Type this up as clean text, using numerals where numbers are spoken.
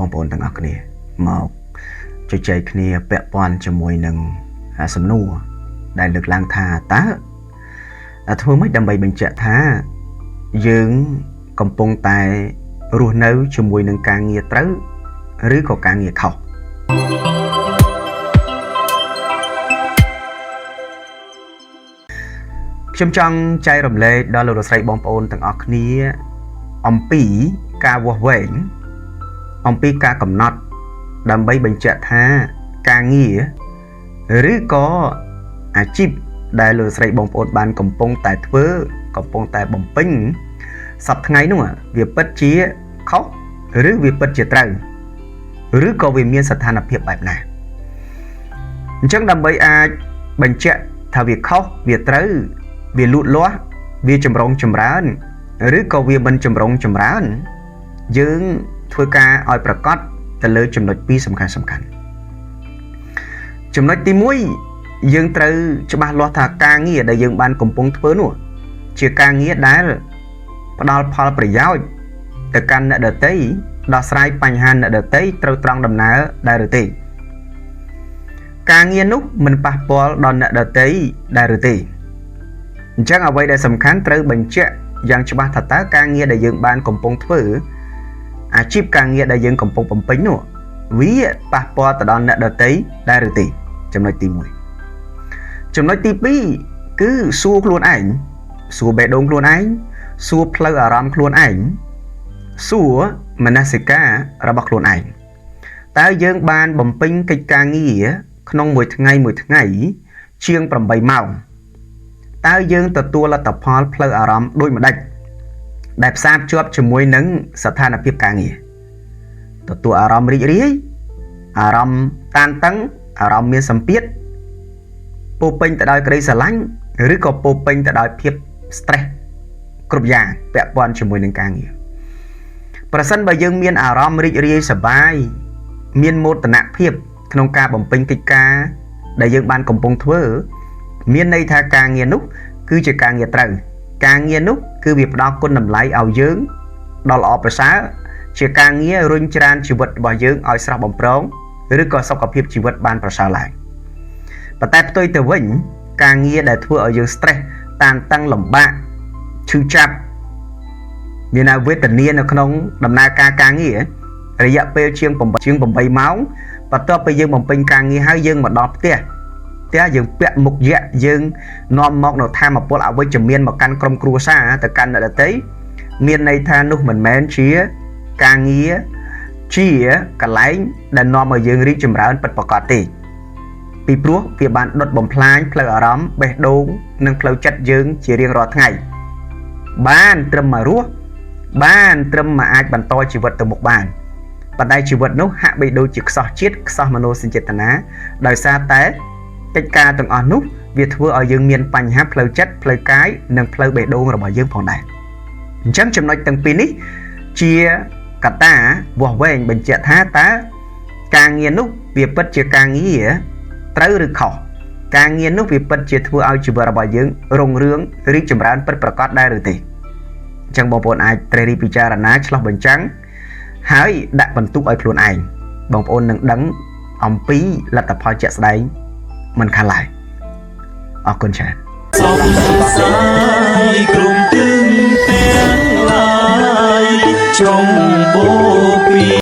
បងប្អូនទាំងអស់គ្នាមកជជែកគ្នាពាក់ព័ន្ធជាមួយនឹងសំណួរដែលលើកឡើងថាតើធ្វើម៉េចដើម្បីបញ្ជាក់ថាយើងកំពុងតែរស់នៅជាមួយនឹងការងារត្រូវឬក៏ការងារខុសខ្ញុំចង់ចែករំលែកដល់លោកស្រីបងប្អូនទាំងអស់គ្នាអំពីការវាស់វែងអំពីការកំណត់ដើម្បីបញ្ជាក់ថាការងារឬក៏អាជីពដែលលោកស្រីបងប្អូនបានកំពុងតែធ្វើកំពុងតែបំពេញសប្តាហ៍ថ្ងៃនោះវាពិតជាខុសឬវាពិតជាត្រូវឬក៏វាមានស្ថានភាពបែបណាអញ្ចឹងដើម្បីអាចបញ្ជាក់ថាវាខុសវាត្រូវវាលូតលាស់វាចម្រុងចម្រើនឬក៏វាមិនចម្រុងចម្រើនយើងធ្វើការឲ្យប្រកបទៅលើចំណុច2សំខាន់ចំណុចទី1យើងត្រូវច្បាស់លាស់ថាការងារដែលយើងបានកំពុងធ្វើនោះជាការងារដែលផ្ដល់ផលប្រយោជន៍ទៅកាន់អ្នកដទៃដោះស្រាយបញ្ហាអ្នកដទៃត្រូវត្រង់ដំណើរដែរឬទេការងារនោះមិនប៉ះពាល់ដល់អ្នកដទៃដែរឬទេអញ្ចឹងអ្វីដែលសំខាន់ត្រូវបញ្ជាក់យ៉ាងច្បាស់ថាតើការងារដែលយើងបានកំពុងធ្វើអាជីពការងារដែលយើងកំពុងបំពេញនោះវាប៉ះពាល់ទៅដល់អ្នកដទៃដែរឬទេចំណុចទី1ចំណុចទី2គឺសួរខ្លួនឯងសួរបេះដូងខ្លួនឯងសួរផ្លូវអារម្មណ៍ខ្លួនឯងសួរមនសិការរបស់ខ្លួនឯងតើយើងបានបំពេញកិច្ចការងារក្នុងមួយថ្ងៃជាង8ម៉ោងតើយើងទទួលលទ្ធផលផ្លូវអារម្មណ៍ដូចម្ដេចដែលផ្សារភ្ជាប់ជាមួយនឹងស្ថានភាពការងារទទួលអារម្មណ៍រីករាយអារម្មណ៍តានតឹងអារម្មណ៍មានសម្ពាធពោពេញទៅដោយក្តីស្រឡាញ់ឬក៏ពោពេញទៅដោយភាព stress គ្រប់យ៉ាងពាក់ព័ន្ធជាមួយនឹងការងារប្រសិនបើយើងមានអារម្មណ៍រីករាយសប្បាយមានមោទនភាពក្នុងការបំពេញកិច្ចការដែលយើងបានកំពុងធ្វើមានន័យថាការងារនោះគឺជាការងារត្រូវការងារនោះគឺវាផ្ដល់គុណតម្លៃឲ្យយើងដល់ល្អប្រសើរជាការងាររុញច្រានជីវិតរបស់យើងឲ្យស្រស់បំព្រងឬក៏សុខភាពជីវិតបានប្រសើរឡើងប៉ុន្តែផ្ទុយទៅវិញការងារដែលធ្វើឲ្យយើង stress តានតឹងលំបាកឈឺចាប់មានវេទនានៅក្នុងដំណើរការងាររយៈពេលជាង8ម៉ោងបន្ទាប់ពីយើងបំពេញការងារហើយយើងមកដល់ផ្ទះយើងពាក់មុខយៈយើងនាំមកនៅធម៌ពលអវិជ្ជមានមកកាន់ក្រុមគ្រួសារទៅកាន់អ្នកដទៃមានន័យថានោះមិនមែនជាការងារជាកន្លែងដែលនាំឲ្យយើងរីកចម្រើនពិតប្រាកដទេពីព្រោះវាបានដុតបំផ្លាញផ្លូវអារម្មណ៍បេះដូងនិងផ្លូវចិត្តយើងជារៀងរាល់ថ្ងៃបានត្រឹមមករស់បានត្រឹមមកអាចបន្តជីវិតទៅមុខបានប៉ុន្តែជីវិតនោះហាក់បីដូចជាខ្សោះជាតិខ្សោះមនោសញ្ចេតនាដោយសារតែកិច្ចការទាំងអស់នោះវាធ្វើឲ្យយើងមានបញ្ហាផ្លូវចិត្តផ្លូវកាយនិងផ្លូវបេះដូងរបស់យើងផងដែរអញ្ចឹងចំណុចទាំងពីរនេះជាកត្តាវាស់វែងបញ្ជាក់ថាតើការងារនោះវាពិតជាការងារត្រូវឬខុសការងារនោះវាពិតជាធ្វើឲ្យជីវិតរបស់យើងរុងរឿងរីកចម្រើនពិតប្រាកដដែរឬទេអញ្ចឹងបងប្អូនអាចត្រិះរិះពិចារណាឆ្លោះបញ្ចាំងហើយដាក់បន្ទុកឲ្យខ្លួនឯងបងប្អូននឹងដឹងអំពីលទ្ធផលជាក់ស្ដែងមិនខានឡើយអរគុណច្រើនសំសាយក្រុមទាំងឡាយចុងបូពី